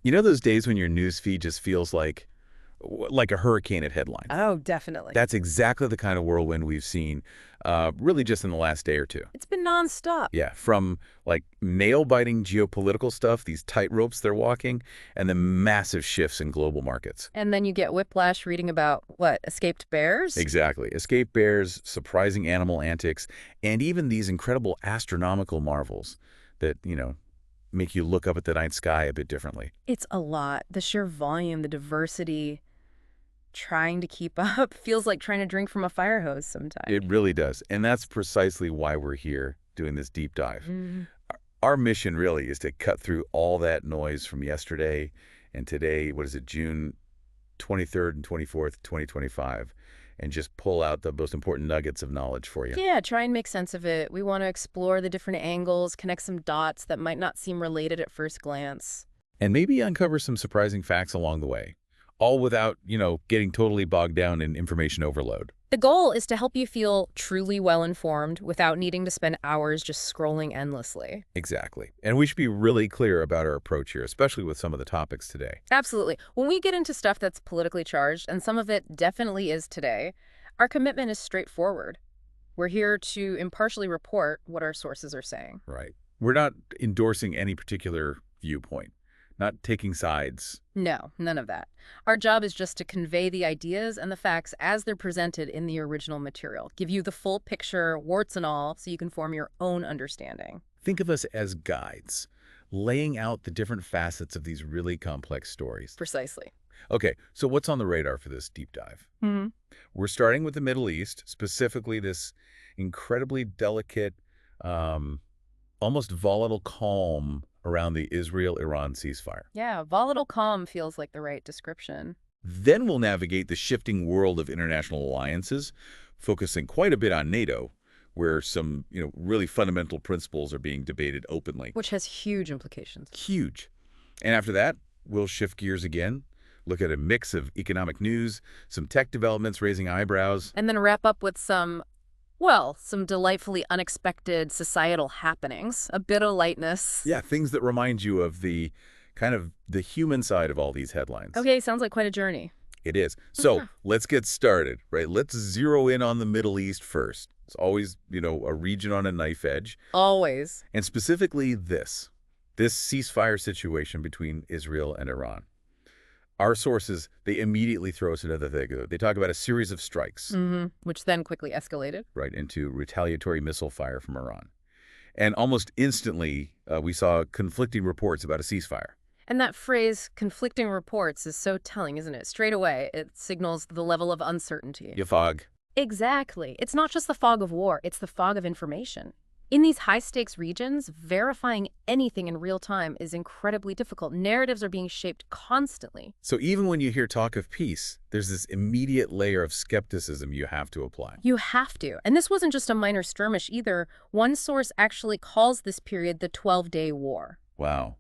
You know those days when your news feed just feels like a hurricane at headlines? Oh, definitely. That's exactly the kind of whirlwind we've seen, really just in the last day or two. It's been nonstop. Yeah, from like nail-biting geopolitical stuff, these tightropes they're walking, and the massive shifts in global markets. And then you get whiplash reading about, what, escaped bears? Exactly. Escape bears, surprising animal antics, and even these incredible astronomical marvels that, make you look up at the night sky a bit differently. It's a lot. The sheer volume, the diversity, trying to keep up feels like trying to drink from a fire hose sometimes. It really does. And that's precisely why we're here doing this deep dive. Mhm. Our mission really is to cut through all that noise from yesterday and today, what is it, June 23rd and 24th, 2025, and just pull out the most important nuggets of knowledge for you. Yeah, try and make sense of it. We want to explore the different angles, connect some dots that might not seem related at first glance. And maybe uncover some surprising facts along the way, all without, getting totally bogged down in information overload. The goal is to help you feel truly well-informed without needing to spend hours just scrolling endlessly. Exactly. And we should be really clear about our approach here, especially with some of the topics today. Absolutely. When we get into stuff that's politically charged, and some of it definitely is today, our commitment is straightforward. We're here to impartially report what our sources are saying. Right. We're not endorsing any particular viewpoint, not taking sides. No, none of that. Our job is just to convey the ideas and the facts as they're presented in the original material, give you the full picture, warts and all, so you can form your own understanding. Think of us as guides, laying out the different facets of these really complex stories. Precisely. Okay, so what's on the radar for this deep dive? Hmm. We're starting with the Middle East, specifically this incredibly delicate, almost volatile calm around the Israel-Iran ceasefire. Yeah, volatile calm feels like the right description. Then we'll navigate the shifting world of international alliances, focusing quite a bit on NATO, where some, really fundamental principles are being debated openly. Which has huge implications. Huge. And after that, we'll shift gears again, look at a mix of economic news, some tech developments raising eyebrows. And then wrap up with some delightfully unexpected societal happenings, a bit of lightness. Yeah, things that remind you of the kind of the human side of all these headlines. Okay, sounds like quite a journey. It is. So let's get started, right? Let's zero in on the Middle East first. It's always, a region on a knife edge. Always. And specifically this ceasefire situation between Israel and Iran. Our sources, they immediately throw us another thing. They talk about a series of strikes. Which then quickly escalated. Right, into retaliatory missile fire from Iran. And almost instantly, we saw conflicting reports about a ceasefire. And that phrase, conflicting reports, is so telling, isn't it? Straight away, it signals the level of uncertainty. You fog. Exactly. It's not just the fog of war, it's the fog of information. In these high-stakes regions, verifying anything in real time is incredibly difficult. Narratives are being shaped constantly. So even when you hear talk of peace, there's this immediate layer of skepticism you have to apply. You have to. And this wasn't just a minor skirmish either. One source actually calls this period the 12-day war. Wow.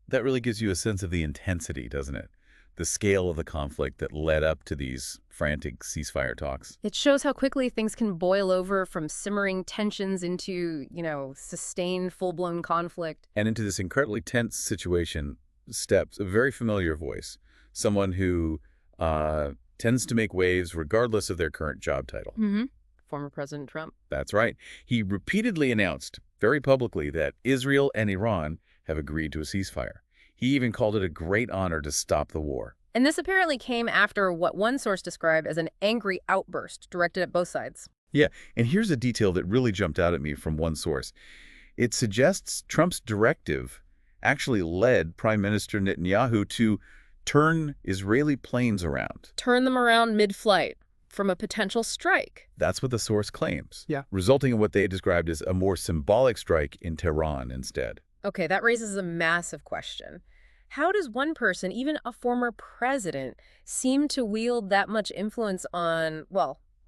That really gives you a sense of the intensity, doesn't it? The scale of the conflict that led up to these frantic ceasefire talks. It shows how quickly things can boil over from simmering tensions into, sustained full-blown conflict. And into this incredibly tense situation steps a very familiar voice, someone who tends to make waves regardless of their current job title. Former President Trump. That's right. He repeatedly announced very publicly that Israel and Iran have agreed to a ceasefire. He even called it a great honor to stop the war. And this apparently came after what one source described as an angry outburst directed at both sides. Yeah, and here's a detail that really jumped out at me from one source. It suggests Trump's directive actually led Prime Minister Netanyahu to turn Israeli planes around. Turn them around mid-flight from a potential strike. That's what the source claims. Yeah. Resulting in what they described as a more symbolic strike in Tehran instead. Okay, that raises a massive question. How does one person, even a former president, seem to wield that much influence on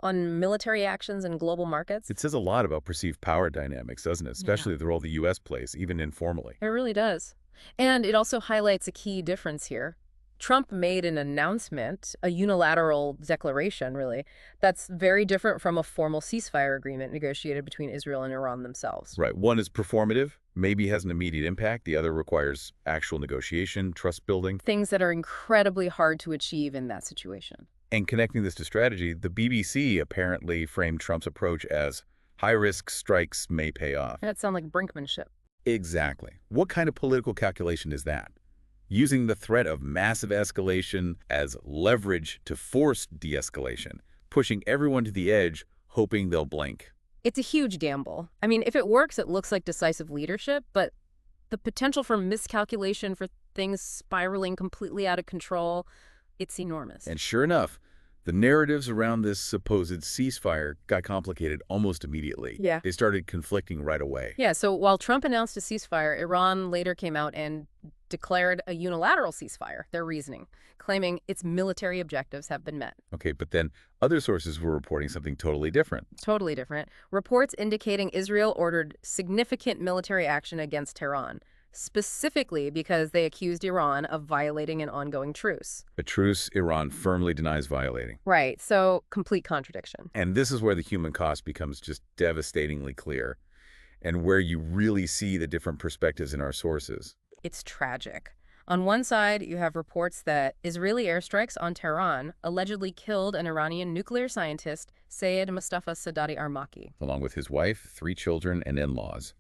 military actions and global markets? It says a lot about perceived power dynamics, doesn't it? Especially the role the U.S. plays, even informally. It really does. And it also highlights a key difference here. Trump made an announcement, a unilateral declaration, really, that's very different from a formal ceasefire agreement negotiated between Israel and Iran themselves. Right. One is performative, maybe has an immediate impact. The other requires actual negotiation, trust building. Things that are incredibly hard to achieve in that situation. And connecting this to strategy, the BBC apparently framed Trump's approach as high-risk strikes may pay off. That sounds like brinkmanship. Exactly. What kind of political calculation is that? Using the threat of massive escalation as leverage to force de-escalation, pushing everyone to the edge, hoping they'll blink. It's a huge gamble. I mean, if it works, it looks like decisive leadership, but the potential for miscalculation, for things spiraling completely out of control, it's enormous. And sure enough, the narratives around this supposed ceasefire got complicated almost immediately. Yeah. They started conflicting right away. Yeah, so while Trump announced a ceasefire, Iran later came out and declared a unilateral ceasefire, their reasoning, claiming its military objectives have been met. Okay, but then other sources were reporting something totally different. Totally different. Reports indicating Israel ordered significant military action against Tehran, specifically because they accused Iran of violating an ongoing truce. A truce Iran firmly denies violating. Right, so complete contradiction. And this is where the human cost becomes just devastatingly clear, and where you really see the different perspectives in our sources. It's tragic. On one side, you have reports that Israeli airstrikes on Tehran allegedly killed an Iranian nuclear scientist, Sayed Mustafa Sadati Armaki, Along with his wife, 3 children, and in-laws,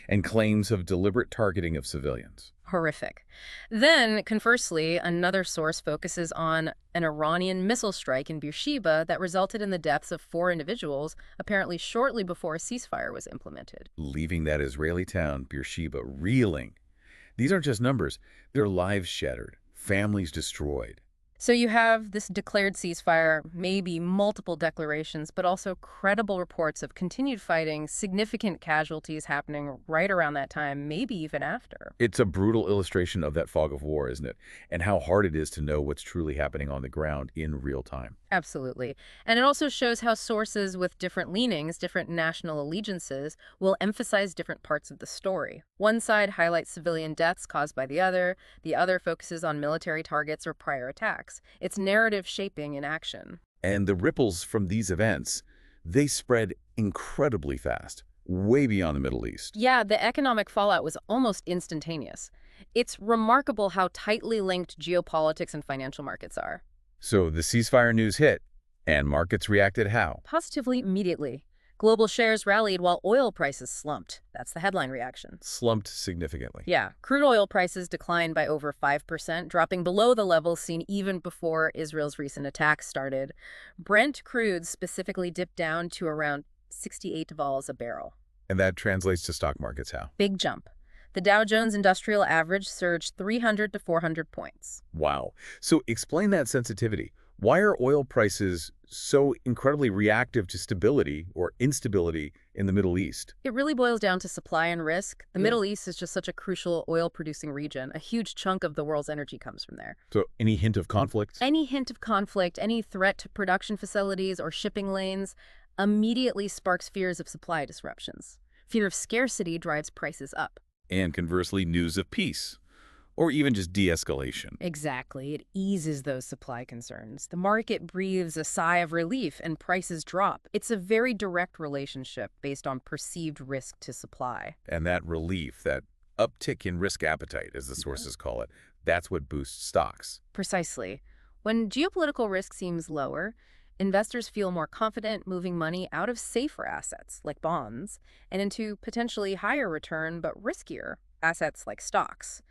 and claims of deliberate targeting of civilians. Horrific. Then, conversely, another source focuses on an Iranian missile strike in Beersheba that resulted in the deaths of 4 individuals, apparently shortly before a ceasefire was implemented. Leaving that Israeli town, Beersheba, reeling. These aren't just numbers. They're lives shattered, families destroyed. So you have this declared ceasefire, maybe multiple declarations, but also credible reports of continued fighting, significant casualties happening right around that time, maybe even after. It's a brutal illustration of that fog of war, isn't it? And how hard it is to know what's truly happening on the ground in real time. Absolutely. And it also shows how sources with different leanings, different national allegiances, will emphasize different parts of the story. One side highlights civilian deaths caused by the other focuses on military targets or prior attacks. It's narrative shaping in action. And the ripples from these events, they spread incredibly fast, way beyond the Middle East. Yeah, the economic fallout was almost instantaneous. It's remarkable how tightly linked geopolitics and financial markets are. So the ceasefire news hit, and markets reacted how? Positively immediately. Global shares rallied while oil prices slumped. That's the headline reaction. Slumped significantly. Yeah, crude oil prices declined by over 5%, dropping below the levels seen even before Israel's recent attacks started. Brent crude specifically dipped down to around $68 a barrel. And that translates to stock markets how? Big jump. The Dow Jones Industrial Average surged 300 to 400 points. Wow. So explain that sensitivity. Why are oil prices so incredibly reactive to stability or instability in the Middle East? It really boils down to supply and risk. The Middle East is just such a crucial oil-producing region. A huge chunk of the world's energy comes from there. So any hint of conflict? Any hint of conflict, any threat to production facilities or shipping lanes immediately sparks fears of supply disruptions. Fear of scarcity drives prices up. And conversely, news of peace, or even just de-escalation. Exactly. It eases those supply concerns. The market breathes a sigh of relief and prices drop. It's a very direct relationship based on perceived risk to supply. And that relief, that uptick in risk appetite, as the sources call it, that's what boosts stocks. Precisely. When geopolitical risk seems lower, investors feel more confident moving money out of safer assets, like bonds, and into potentially higher return but riskier assets like stocks.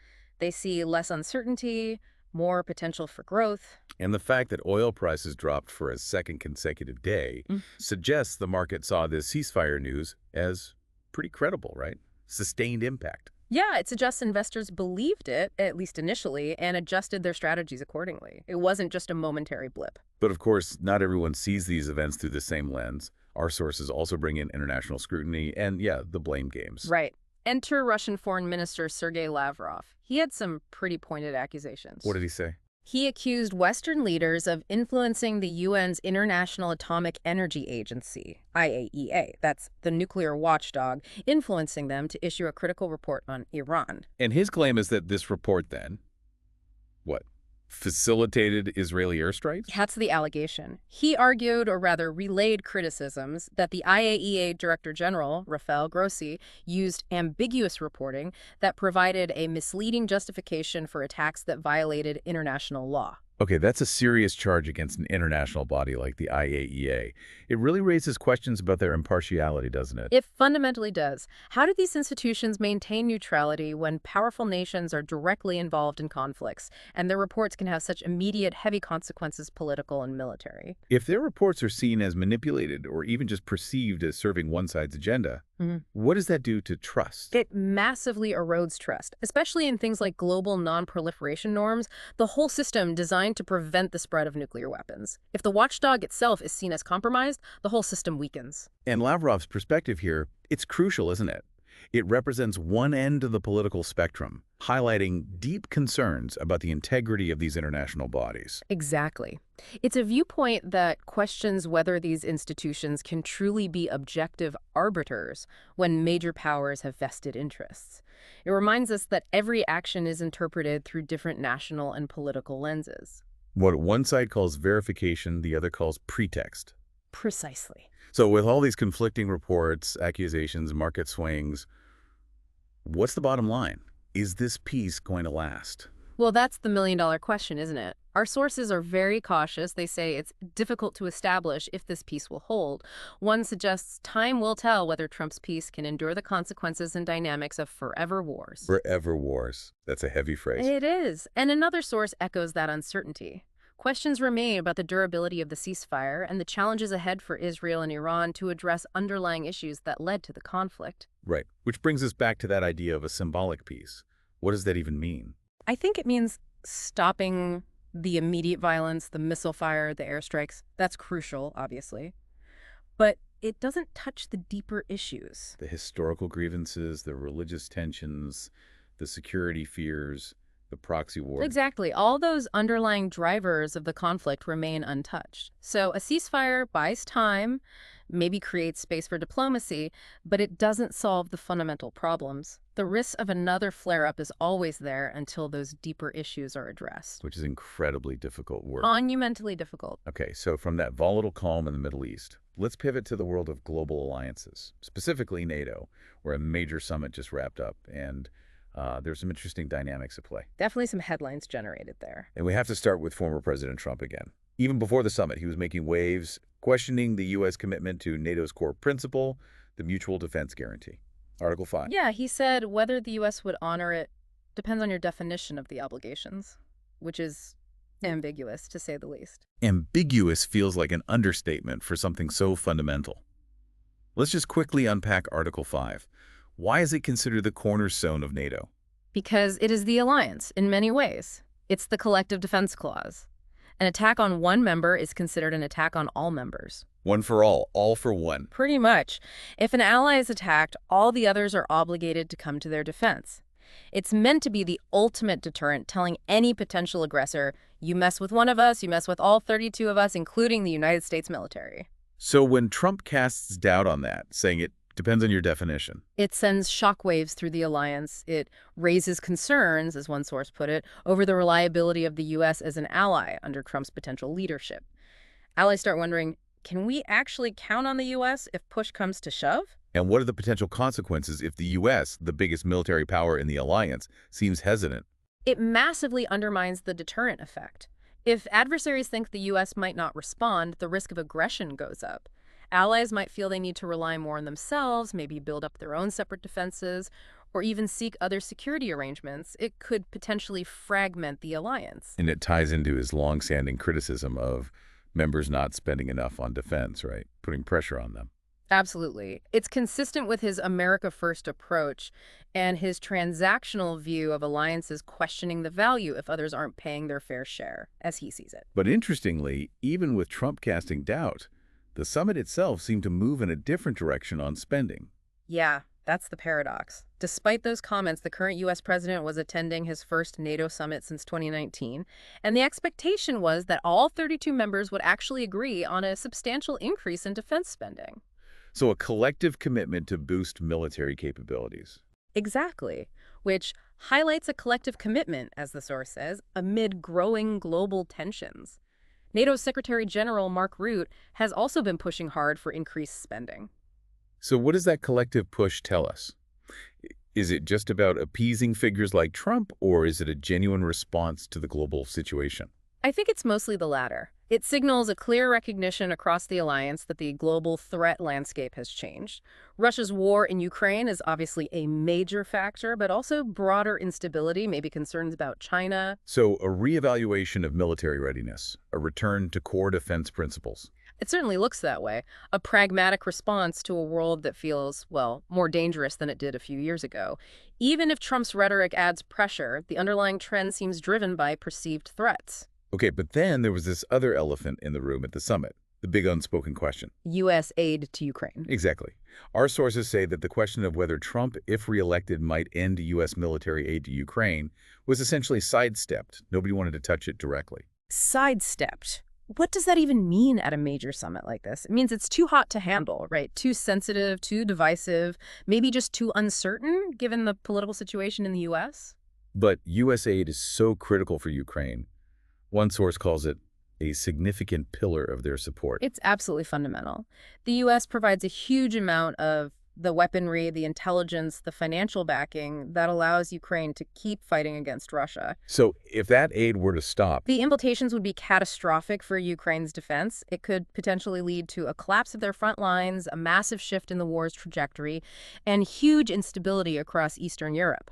They see less uncertainty, more potential for growth. And the fact that oil prices dropped for a second consecutive day suggests the market saw this ceasefire news as pretty credible, right? Sustained impact. Yeah, it suggests investors believed it, at least initially, and adjusted their strategies accordingly. It wasn't just a momentary blip. But of course, not everyone sees these events through the same lens. Our sources also bring in international scrutiny and, yeah, the blame games. Right. Enter Russian Foreign Minister Sergei Lavrov. He had some pretty pointed accusations. What did he say? He accused Western leaders of influencing the UN's International Atomic Energy Agency, IAEA, that's the nuclear watchdog, influencing them to issue a critical report on Iran. And his claim is that this report then, facilitated Israeli airstrikes? That's the allegation. He argued, or rather relayed criticisms, that the IAEA Director General, Rafael Grossi, used ambiguous reporting that provided a misleading justification for attacks that violated international law. Okay, that's a serious charge against an international body like the IAEA. It really raises questions about their impartiality, doesn't it? It fundamentally does. How do these institutions maintain neutrality when powerful nations are directly involved in conflicts, and their reports can have such immediate, heavy consequences, political and military? If their reports are seen as manipulated or even just perceived as serving one side's agenda, Mhm. what does that do to trust? It massively erodes trust, especially in things like global non-proliferation norms, the whole system designed to prevent the spread of nuclear weapons. If the watchdog itself is seen as compromised, the whole system weakens. And Lavrov's perspective here, it's crucial, isn't it? It represents one end of the political spectrum, highlighting deep concerns about the integrity of these international bodies. Exactly. It's a viewpoint that questions whether these institutions can truly be objective arbiters when major powers have vested interests. It reminds us that every action is interpreted through different national and political lenses. What one side calls verification, the other calls pretext. Precisely. So with all these conflicting reports, accusations, market swings, what's the bottom line? Is this peace going to last? Well, that's the million-dollar question, isn't it? Our sources are very cautious. They say it's difficult to establish if this peace will hold. One suggests time will tell whether Trump's peace can endure the consequences and dynamics of forever wars. Forever wars. That's a heavy phrase. It is. And another source echoes that uncertainty. Questions remain about the durability of the ceasefire and the challenges ahead for Israel and Iran to address underlying issues that led to the conflict. Right. Which brings us back to that idea of a symbolic peace. What does that even mean? I think it means stopping the immediate violence, the missile fire, the airstrikes. That's crucial, obviously. But it doesn't touch the deeper issues. The historical grievances, the religious tensions, the security fears, the proxy war. Exactly. All those underlying drivers of the conflict remain untouched. So a ceasefire buys time, maybe creates space for diplomacy, but it doesn't solve the fundamental problems. The risk of another flare-up is always there until those deeper issues are addressed. Which is incredibly difficult work. Monumentally difficult. Okay, so from that volatile calm in the Middle East, let's pivot to the world of global alliances, specifically NATO, where a major summit just wrapped up, and there's some interesting dynamics at play. Definitely some headlines generated there. And we have to start with former President Trump again. Even before the summit, he was making waves, questioning the U.S. commitment to NATO's core principle, the Mutual Defense Guarantee. Article 5. Yeah, he said whether the U.S. would honor it depends on your definition of the obligations, which is ambiguous, to say the least. Ambiguous feels like an understatement for something so fundamental. Let's just quickly unpack Article 5. Why is it considered the cornerstone of NATO? Because it is the alliance in many ways. It's the collective defense clause. An attack on one member is considered an attack on all members. One for all for one. Pretty much. If an ally is attacked, all the others are obligated to come to their defense. It's meant to be the ultimate deterrent, telling any potential aggressor, you mess with one of us, you mess with all 32 of us, including the United States military. So when Trump casts doubt on that, saying it depends on your definition, It sends shockwaves through the alliance. It raises concerns, as one source put it, over the reliability of the U.S. as an ally under Trump's potential leadership. Allies start wondering, can we actually count on the U.S. if push comes to shove? and what are the potential consequences if the U.S., the biggest military power in the alliance, seems hesitant? It massively undermines the deterrent effect. If adversaries think the U.S. might not respond, the risk of aggression goes up. Allies might feel they need to rely more on themselves, maybe build up their own separate defenses, or even seek other security arrangements. It could potentially fragment the alliance. And it ties into his long-standing criticism of members not spending enough on defense, right? Putting pressure on them. Absolutely. It's consistent with his America First approach and his transactional view of alliances questioning the value if others aren't paying their fair share, as he sees it. But interestingly, even with Trump casting doubt, the summit itself seemed to move in a different direction on spending. Yeah, that's the paradox. Despite those comments, the current U.S. president was attending his first NATO summit since 2019, and the expectation was that all 32 members would actually agree on a substantial increase in defense spending. So a collective commitment to boost military capabilities. Exactly, which highlights a collective commitment, as the source says, amid growing global tensions. NATO's Secretary General Mark Rutte has also been pushing hard for increased spending. So what does that collective push tell us? Is it just about appeasing figures like Trump, or is it a genuine response to the global situation? I think it's mostly the latter. It signals a clear recognition across the alliance that the global threat landscape has changed. Russia's war in Ukraine is obviously a major factor, but also broader instability, maybe concerns about China. So a reevaluation of military readiness, a return to core defense principles. It certainly looks that way. A pragmatic response to a world that feels, well, more dangerous than it did a few years ago. Even if Trump's rhetoric adds pressure, the underlying trend seems driven by perceived threats. Okay, but then there was this other elephant in the room at the summit, the big unspoken question. U.S. aid to Ukraine. Exactly. Our sources say that the question of whether Trump, if reelected, might end U.S. military aid to Ukraine was essentially sidestepped. Nobody wanted to touch it directly. Sidestepped. What does that even mean at a major summit like this? It means it's too hot to handle, right? Too sensitive, too divisive, maybe just too uncertain, given the political situation in the U.S.? But U.S. aid is so critical for Ukraine. One source calls it a significant pillar of their support. It's absolutely fundamental. The U.S. provides a huge amount of the weaponry, the intelligence, the financial backing that allows Ukraine to keep fighting against Russia. So if that aid were to stop, The implications would be catastrophic for Ukraine's defense. It could potentially lead to a collapse of their front lines, a massive shift in the war's trajectory, and huge instability across Eastern Europe.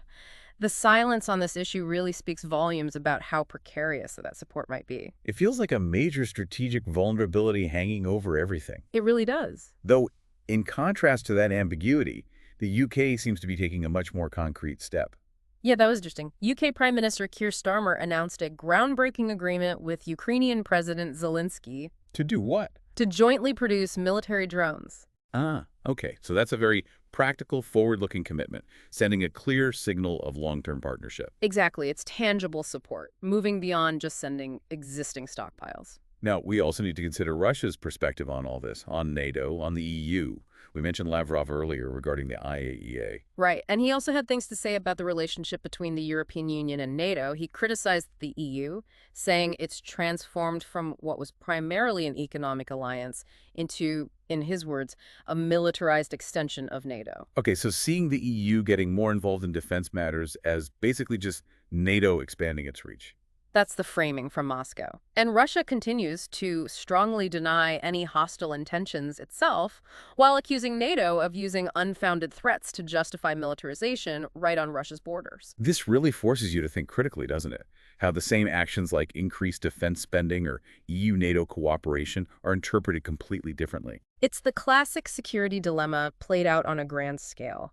The silence on this issue really speaks volumes about how precarious that support might be. it feels like a major strategic vulnerability hanging over everything. It really does. Though, in contrast to that ambiguity, the UK seems to be taking a much more concrete step. Yeah, that was interesting. UK Prime Minister Keir Starmer announced a groundbreaking agreement with Ukrainian President Zelensky To do what? to jointly produce military drones. Ah, okay. So that's a very practical, forward-looking commitment, sending a clear signal of long-term partnership. Exactly. It's tangible support, moving beyond just sending existing stockpiles. Now, we also need to consider Russia's perspective on all this, on NATO, on the EU. We mentioned Lavrov earlier regarding the IAEA. Right. And he also had things to say about the relationship between the European Union and NATO. He criticized the EU, saying it's transformed from what was primarily an economic alliance into, in his words, a militarized extension of NATO. Okay, so seeing the EU getting more involved in defense matters as basically just NATO expanding its reach. That's the framing from Moscow. And Russia continues to strongly deny any hostile intentions itself, while accusing NATO of using unfounded threats to justify militarization right on Russia's borders. This really forces you to think critically, doesn't it? How the same actions like increased defense spending or EU-NATO cooperation are interpreted completely differently. It's the classic security dilemma played out on a grand scale.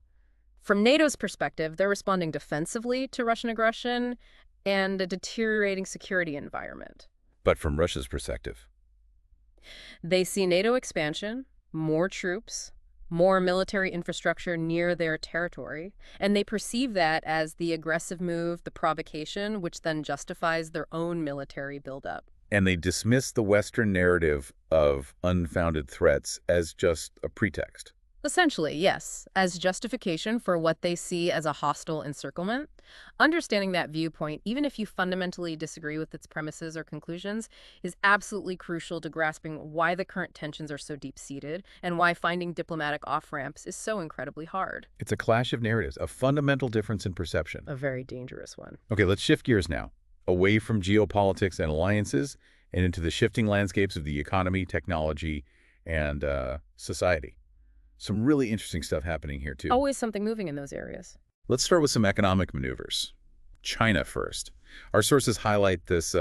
From NATO's perspective, they're responding defensively to Russian aggression and a deteriorating security environment. But from Russia's perspective, They see NATO expansion, more troops, more military infrastructure near their territory, and they perceive that as the aggressive move, the provocation, which then justifies their own military buildup. and they dismiss the Western narrative of unfounded threats as just a pretext. Essentially, yes, as justification for what they see as a hostile encirclement. Understanding that viewpoint, even if you fundamentally disagree with its premises or conclusions, is absolutely crucial to grasping why the current tensions are so deep-seated and why finding diplomatic off-ramps is so incredibly hard. It's a clash of narratives, a fundamental difference in perception. A very dangerous one. Okay, let's shift gears now, away from geopolitics and alliances and into the shifting landscapes of the economy, technology, and society. Some really interesting stuff happening here, too. Always something moving in those areas. Let's start with some economic maneuvers. China first. Our sources highlight this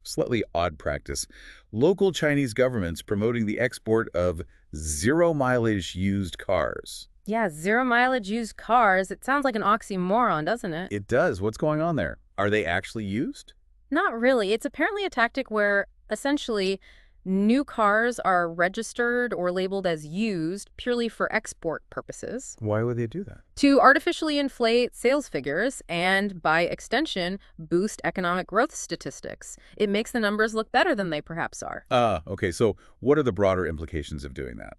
slightly odd practice. Local Chinese governments promoting the export of zero-mileage used cars. Yeah, zero-mileage used cars. It sounds like an oxymoron, doesn't it? It does. What's going on there? Are they actually used? Not really. It's apparently a tactic where, essentially, new cars are registered or labeled as used purely for export purposes Why would they do that? to artificially inflate sales figures and, by extension, boost economic growth statistics. It makes the numbers look better than they perhaps are. Okay. So what are the broader implications of doing that?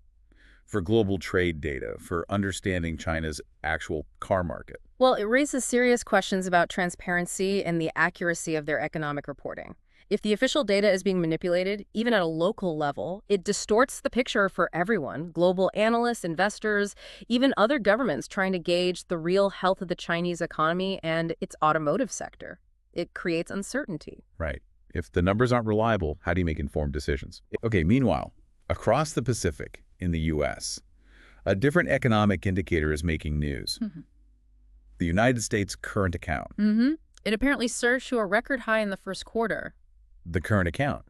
For global trade data, for understanding China's actual car market? Well, it raises serious questions about transparency and the accuracy of their economic reporting. If the official data is being manipulated, even at a local level, it distorts the picture for everyone, global analysts, investors, even other governments trying to gauge the real health of the Chinese economy and its automotive sector. It creates uncertainty. Right. If the numbers aren't reliable, how do you make informed decisions? Okay, meanwhile, across the Pacific in the U.S., a different economic indicator is making news. The United States current account. It apparently surged to a record high in the first quarter. The current account.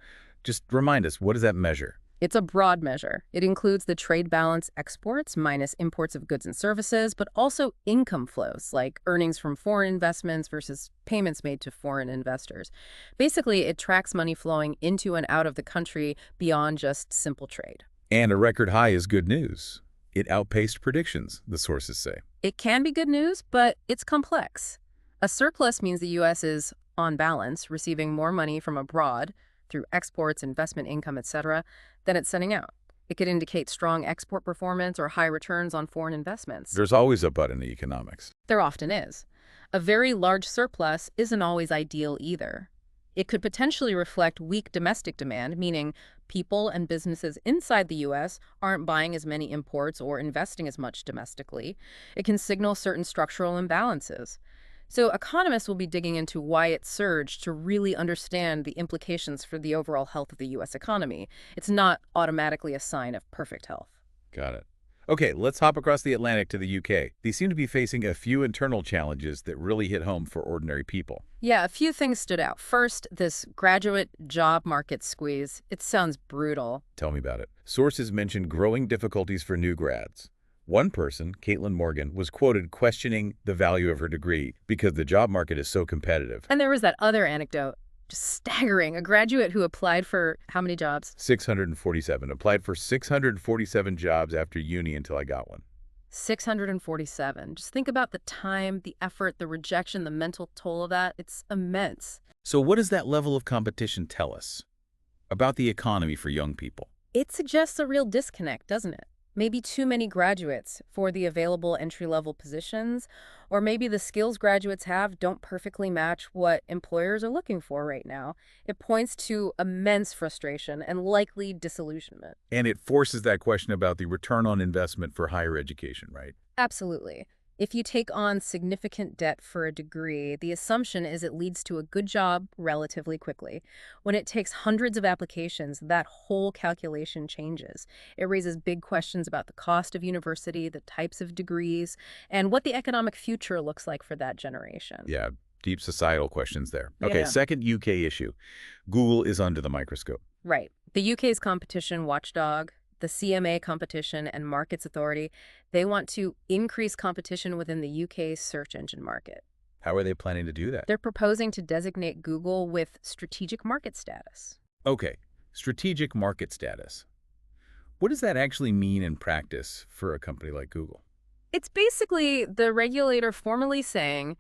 Just remind us, what does that measure? It's a broad measure. It includes the trade balance exports minus imports of goods and services, but also income flows, like earnings from foreign investments versus payments made to foreign investors. Basically, it tracks money flowing into and out of the country beyond just simple trade. And a record high is good news. It outpaced predictions, the sources say. It can be good news, but it's complex. A surplus means the U.S. is, on balance, receiving more money from abroad through exports, investment income, etc., than it's sending out. It could indicate strong export performance or high returns on foreign investments. There's always a but in the economics. There often is. A very large surplus isn't always ideal either. It could potentially reflect weak domestic demand, meaning people and businesses inside the U.S. aren't buying as many imports or investing as much domestically. It can signal certain structural imbalances. So economists will be digging into why it surged to really understand the implications for the overall health of the U.S. economy. It's not automatically a sign of perfect health. Got it. Okay, let's hop across the Atlantic to the UK. They seem to be facing a few internal challenges that really hit home for ordinary people. Yeah, a few things stood out. First, this graduate job market squeeze. It sounds brutal. Tell me about it. Sources mentioned growing difficulties for new grads. One person, Caitlin Morgan, was quoted questioning the value of her degree because the job market is so competitive. And there was that other anecdote, just staggering. A graduate who applied for how many jobs? 647. Applied for 647 jobs after uni until I got one. 647. Just think about the time, the effort, the rejection, the mental toll of that. It's immense. So what does that level of competition tell us about the economy for young people? It suggests a real disconnect, doesn't it? Maybe too many graduates for the available entry-level positions, or maybe the skills graduates have don't perfectly match what employers are looking for right now. It points to immense frustration and likely disillusionment. And it forces that question about the return on investment for higher education, right? Absolutely. If you take on significant debt for a degree, the assumption is it leads to a good job relatively quickly. When it takes hundreds of applications, that whole calculation changes. It raises big questions about the cost of university, the types of degrees, and what the economic future looks like for that generation. Yeah, deep societal questions there. Okay, Yeah. second UK issue. Google is under the microscope. Right. The UK's competition watchdog, the CMA Competition and Markets Authority, they want to increase competition within the UK's search engine market. How are they planning to do that? They're proposing to designate Google with strategic market status. Okay, strategic market status. What does that actually mean in practice for a company like Google? It's basically the regulator formally saying,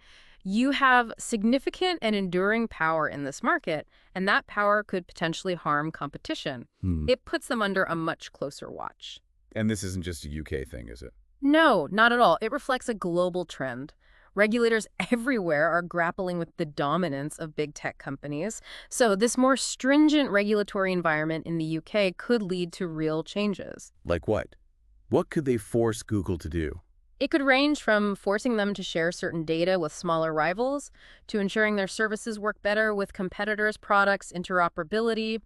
you have significant and enduring power in this market, and that power could potentially harm competition. It puts them under a much closer watch. And this isn't just a UK thing, is it? No, not at all. It reflects a global trend. Regulators everywhere are grappling with the dominance of big tech companies. So this more stringent regulatory environment in the UK could lead to real changes. Like what? What could they force Google to do? It could range from forcing them to share certain data with smaller rivals, to ensuring their services work better with competitors' products, interoperability,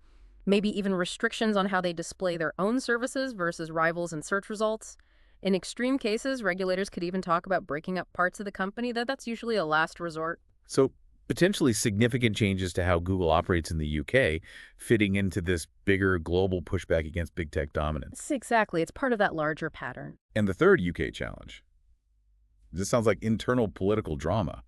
maybe even restrictions on how they display their own services versus rivals and search results. In extreme cases, regulators could even talk about breaking up parts of the company. That's usually a last resort. So potentially significant changes to how Google operates in the UK, fitting into this bigger global pushback against big tech dominance. Exactly. It's part of that larger pattern. And the third UK challenge. This sounds like internal political drama,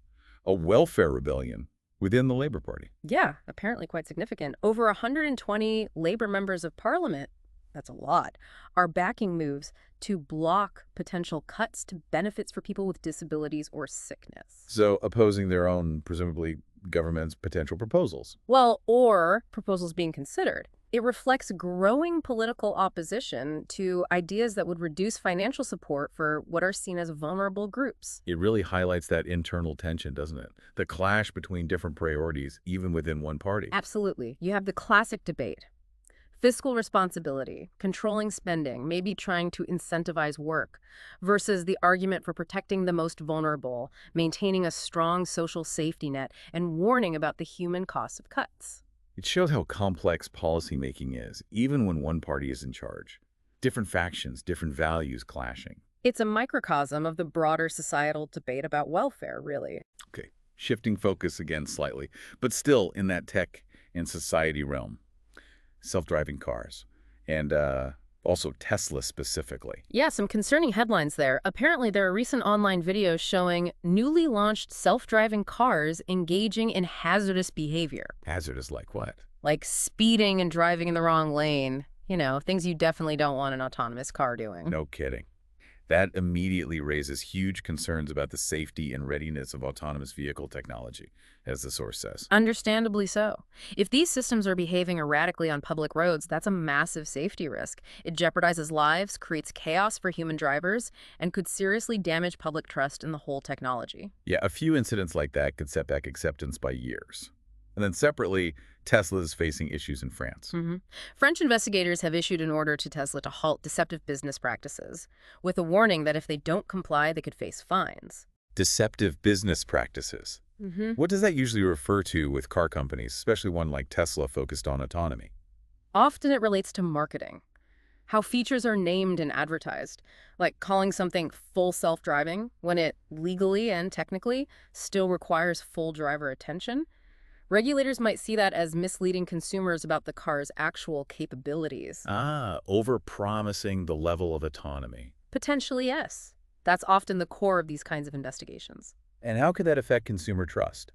a welfare rebellion within the Labour Party. Yeah, apparently quite significant. Over 120 Labour members of Parliament, that's a lot, are backing moves to block potential cuts to benefits for people with disabilities or sickness. So opposing their own, presumably, government's potential proposals. Well, or proposals being considered. It reflects growing political opposition to ideas that would reduce financial support for what are seen as vulnerable groups. It really highlights that internal tension, doesn't it? The clash between different priorities, even within one party. Absolutely. You have the classic debate. Fiscal responsibility, controlling spending, maybe trying to incentivize work, versus the argument for protecting the most vulnerable, maintaining a strong social safety net, and warning about the human costs of cuts. It shows how complex policymaking is, even when one party is in charge. Different factions, different values clashing. It's a microcosm of the broader societal debate about welfare, really. Okay, shifting focus again slightly, but still in that tech and society realm. Self-driving cars, and also Tesla specifically. Yeah, some concerning headlines there. Apparently, there are recent online videos showing newly launched self-driving cars engaging in hazardous behavior. Hazardous like what? Like speeding and driving in the wrong lane. You know, things you definitely don't want an autonomous car doing. No kidding. That immediately raises huge concerns about the safety and readiness of autonomous vehicle technology, as the source says. Understandably so. If these systems are behaving erratically on public roads, that's a massive safety risk. It jeopardizes lives, creates chaos for human drivers, and could seriously damage public trust in the whole technology. Yeah, a few incidents like that could set back acceptance by years. And then separately, Tesla is facing issues in France. French investigators have issued an order to Tesla to halt deceptive business practices, with a warning that if they don't comply, they could face fines. Deceptive business practices. What does that usually refer to with car companies, especially one like Tesla focused on autonomy? Often it relates to marketing. How features are named and advertised, like calling something full self-driving when it legally and technically still requires full driver attention. Regulators might see that as misleading consumers about the car's actual capabilities. Over-promising the level of autonomy. Potentially, yes. That's often the core of these kinds of investigations. And how could that affect consumer trust?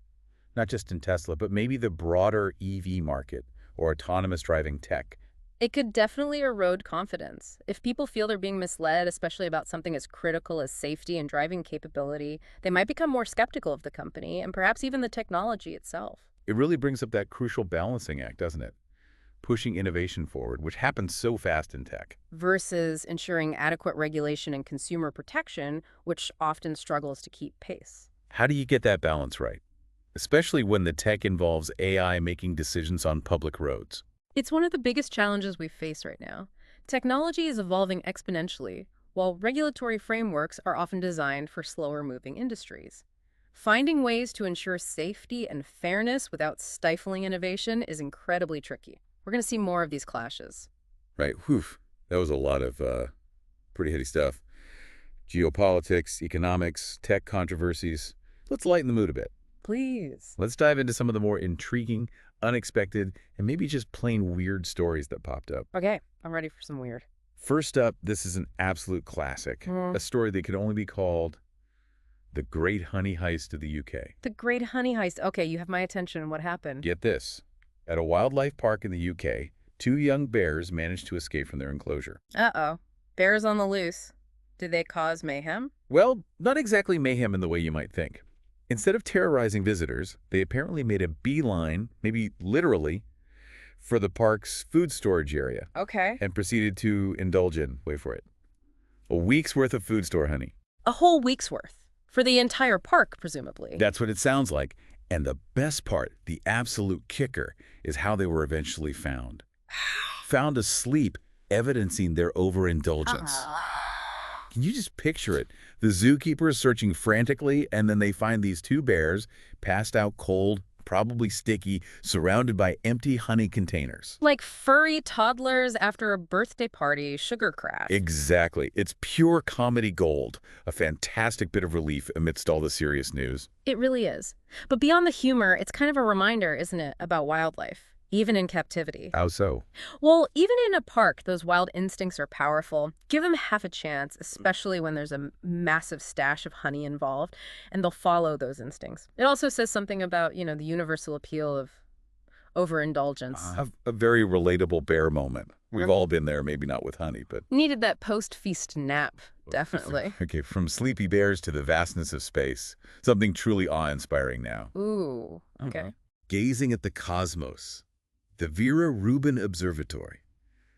Not just in Tesla, but maybe the broader EV market or autonomous driving tech. It could definitely erode confidence. If people feel they're being misled, especially about something as critical as safety and driving capability, they might become more skeptical of the company and perhaps even the technology itself. It really brings up that crucial balancing act, doesn't it? Pushing innovation forward, which happens so fast in tech. Versus ensuring adequate regulation and consumer protection, which often struggles to keep pace. How do you get that balance right? Especially when the tech involves AI making decisions on public roads. It's one of the biggest challenges we face right now. Technology is evolving exponentially, while regulatory frameworks are often designed for slower-moving industries. Finding ways to ensure safety and fairness without stifling innovation is incredibly tricky. We're going to see more of these clashes. Right. Whew. That was a lot of pretty heady stuff. Geopolitics, economics, tech controversies. Let's lighten the mood a bit. Please. Let's dive into some of the more intriguing, unexpected, and maybe just plain weird stories that popped up. Okay, I'm ready for some weird. First up, this is an absolute classic. A story that could only be called The Great Honey Heist of the UK. The Great Honey Heist. Okay, you have my attention. What happened? Get this. At a wildlife park in the UK, 2 young bears managed to escape from their enclosure. Uh-oh. Bears on the loose. Did they cause mayhem? Well, not exactly mayhem in the way you might think. Instead of terrorizing visitors, they apparently made a beeline, maybe literally, for the park's food storage area. Okay. And proceeded to indulge in, wait for it, a week's worth of food store honey. A whole week's worth. For the entire park, presumably. That's what it sounds like. And the best part, the absolute kicker, is how they were eventually found. Found asleep, evidencing their overindulgence. Can you just picture it? The zookeeper is searching frantically, and then they find these 2 bears, passed out cold, probably sticky, surrounded by empty honey containers. Like furry toddlers after a birthday party sugar crash. Exactly. It's pure comedy gold. A fantastic bit of relief amidst all the serious news. It really is. But beyond the humor, it's kind of a reminder, isn't it, about wildlife, even in captivity. How so? Well, even in a park, those wild instincts are powerful. Give them half a chance, especially when there's a massive stash of honey involved, and they'll follow those instincts. It also says something about, the universal appeal of overindulgence. A very relatable bear moment. We've all been there, maybe not with honey, but... Needed that post-feast nap, definitely. Okay, from sleepy bears to the vastness of space. Something truly awe-inspiring now. Ooh, okay. Gazing at the cosmos. The Vera Rubin Observatory.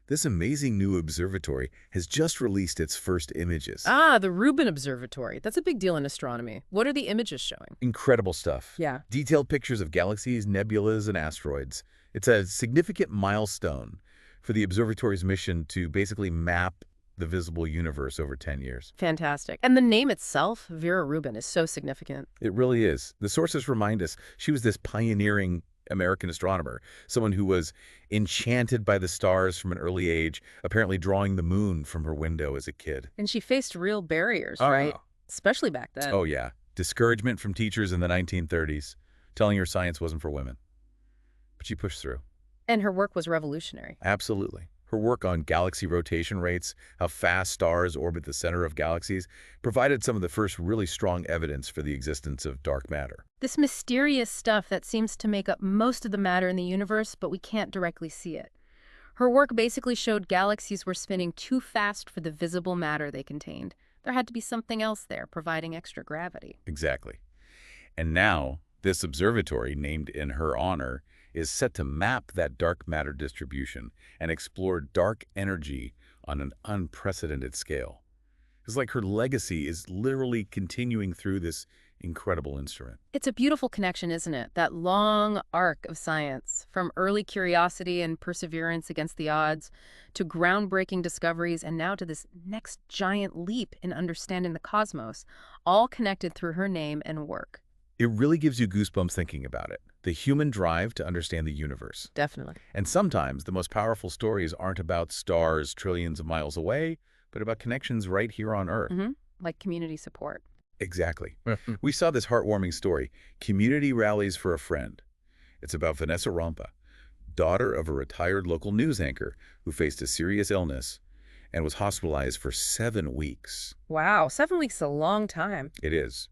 This amazing new observatory has just released its first images. Ah, the Rubin Observatory. That's a big deal in astronomy. What are the images showing? Incredible stuff. Yeah. Detailed pictures of galaxies, nebulas, and asteroids. It's a significant milestone for the observatory's mission to basically map the visible universe over 10 years. Fantastic. And the name itself, Vera Rubin, is so significant. It really is. The sources remind us she was this pioneering American astronomer, someone who was enchanted by the stars from an early age, apparently drawing the moon from her window as a kid. And she faced real barriers, Oh, right? yeah. Especially back then. Oh, yeah. Discouragement from teachers in the 1930s, telling her science wasn't for women. But she pushed through. And her work was revolutionary. Absolutely. Her work on galaxy rotation rates, how fast stars orbit the center of galaxies, provided some of the first really strong evidence for the existence of dark matter. This mysterious stuff that seems to make up most of the matter in the universe, but we can't directly see it. Her work basically showed galaxies were spinning too fast for the visible matter they contained. There had to be something else there, providing extra gravity. Exactly. And now, this observatory, named in her honor, is set to map that dark matter distribution and explore dark energy on an unprecedented scale. It's like her legacy is literally continuing through this incredible instrument. It's a beautiful connection, isn't it? That long arc of science, from early curiosity and perseverance against the odds, to groundbreaking discoveries, and now to this next giant leap in understanding the cosmos, all connected through her name and work. It really gives you goosebumps thinking about it. The human drive to understand the universe. Definitely. And sometimes the most powerful stories aren't about stars trillions of miles away, but about connections right here on Earth. Like community support. Exactly. We saw this heartwarming story, Community Rallies for a Friend. It's about Vanessa Rompa, daughter of a retired local news anchor who faced a serious illness and was hospitalized for 7 weeks. Wow, 7 weeks is a long time. It is.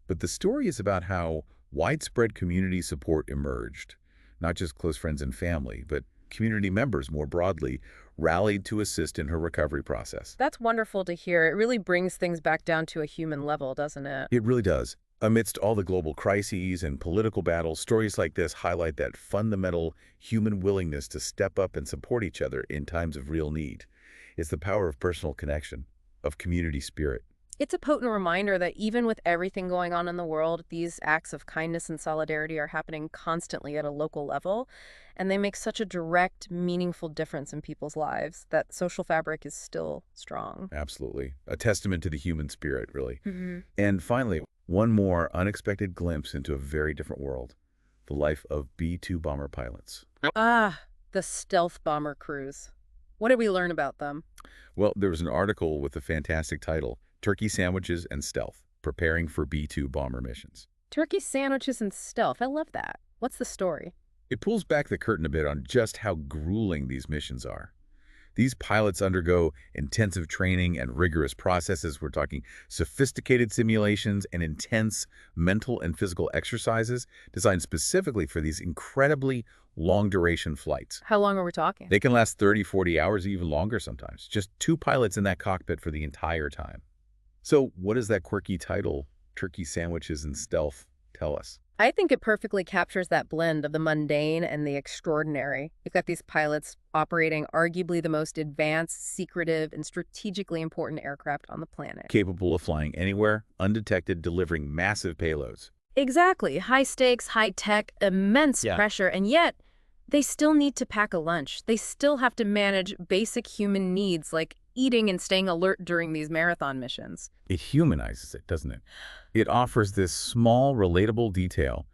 But the story is about how widespread community support emerged. Not just close friends and family, but community members more broadly rallied to assist in her recovery process. That's wonderful to hear. It really brings things back down to a human level, doesn't it? It really does. Amidst all the global crises and political battles, stories like this highlight that fundamental human willingness to step up and support each other in times of real need. It's the power of personal connection, of community spirit. It's a potent reminder that even with everything going on in the world, these acts of kindness and solidarity are happening constantly at a local level, and they make such a direct, meaningful difference in people's lives that social fabric is still strong. Absolutely. A testament to the human spirit, really. And finally, one more unexpected glimpse into a very different world, the life of B-2 bomber pilots. Ah, the stealth bomber crews. What did we learn about them? Well, there was an article with a fantastic title, Turkey Sandwiches and Stealth, Preparing for B-2 Bomber Missions. Turkey sandwiches and stealth. I love that. What's the story? It pulls back the curtain a bit on just how grueling these missions are. These pilots undergo intensive training and rigorous processes. We're talking sophisticated simulations and intense mental and physical exercises designed specifically for these incredibly long-duration flights. How long are we talking? They can last 30, 40 hours, even longer sometimes. Just 2 pilots in that cockpit for the entire time. So what does that quirky title, Turkey Sandwiches and Stealth, tell us? I think it perfectly captures that blend of the mundane and the extraordinary. You've got these pilots operating arguably the most advanced, secretive, and strategically important aircraft on the planet. Capable of flying anywhere, undetected, delivering massive payloads. Exactly. High stakes, high tech, immense pressure, and yet they still need to pack a lunch. They still have to manage basic human needs like eating and staying alert during these marathon missions. It humanizes it, doesn't it? It offers this small, relatable detail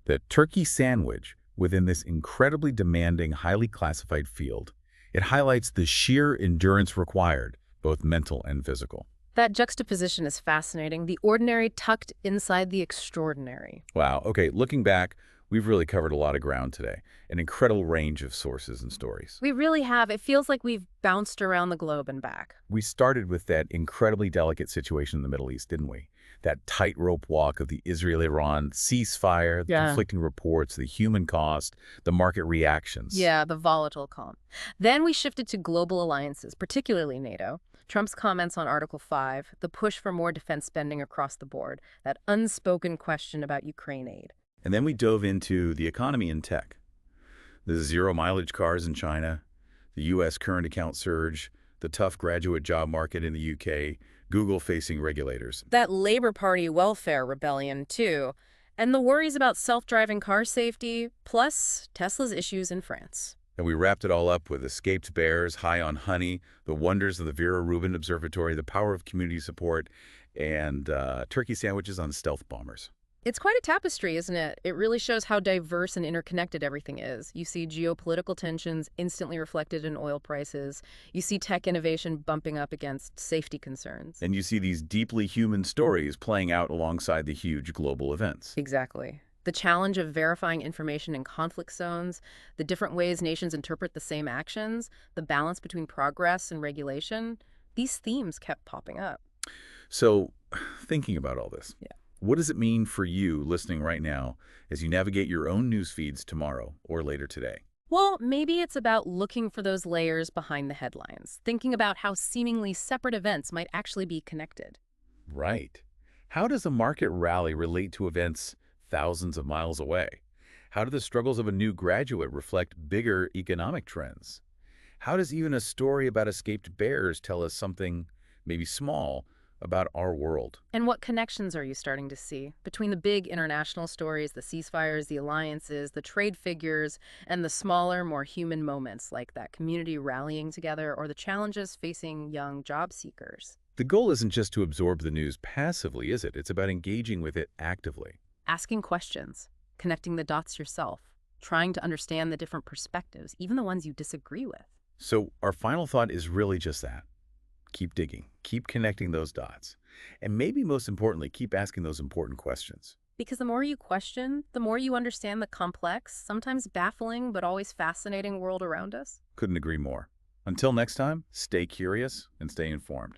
that turkey sandwich within this incredibly demanding, highly classified field. It highlights the sheer endurance required, both mental and physical. That juxtaposition is fascinating. The ordinary tucked inside the extraordinary. Wow. Okay, looking back, we've really covered a lot of ground today. An incredible range of sources and stories. We really have. It feels like we've bounced around the globe and back. We started with that incredibly delicate situation in the Middle East, didn't we? That tightrope walk of the Israel-Iran ceasefire, the conflicting reports, the human cost, the market reactions. Yeah, the volatile calm. Then we shifted to global alliances, particularly NATO. Trump's comments on Article 5, the push for more defense spending across the board, that unspoken question about Ukraine aid. And then we dove into the economy and tech. The zero-mileage cars in China, the U.S. current account surge, the tough graduate job market in the UK, Google facing regulators. That Labor Party welfare rebellion, too, and the worries about self-driving car safety, plus Tesla's issues in France. And we wrapped it all up with escaped bears, high on honey, the wonders of the Vera Rubin Observatory, the power of community support, and turkey sandwiches on stealth bombers. It's quite a tapestry, isn't it? It really shows how diverse and interconnected everything is. You see geopolitical tensions instantly reflected in oil prices. You see tech innovation bumping up against safety concerns. And you see these deeply human stories playing out alongside the huge global events. Exactly. The challenge of verifying information in conflict zones, the different ways nations interpret the same actions, the balance between progress and regulation, these themes kept popping up. So, thinking about all this, Yeah. what does it mean for you listening right now as you navigate your own news feeds tomorrow or later today? Well, maybe it's about looking for those layers behind the headlines, thinking about how seemingly separate events might actually be connected. Right. How does a market rally relate to events thousands of miles away? How do the struggles of a new graduate reflect bigger economic trends? How does even a story about escaped bears tell us something, maybe small, about our world? And what connections are you starting to see between the big international stories, the ceasefires, the alliances, the trade figures, and the smaller, more human moments like that community rallying together or the challenges facing young job seekers? The goal isn't just to absorb the news passively, is it? It's about engaging with it actively. Asking questions, connecting the dots yourself, trying to understand the different perspectives, even the ones you disagree with. So our final thought is really just that. Keep digging, keep connecting those dots, and maybe most importantly, keep asking those important questions. Because the more you question, the more you understand the complex, sometimes baffling but always fascinating world around us. Couldn't agree more. Until next time, stay curious and stay informed.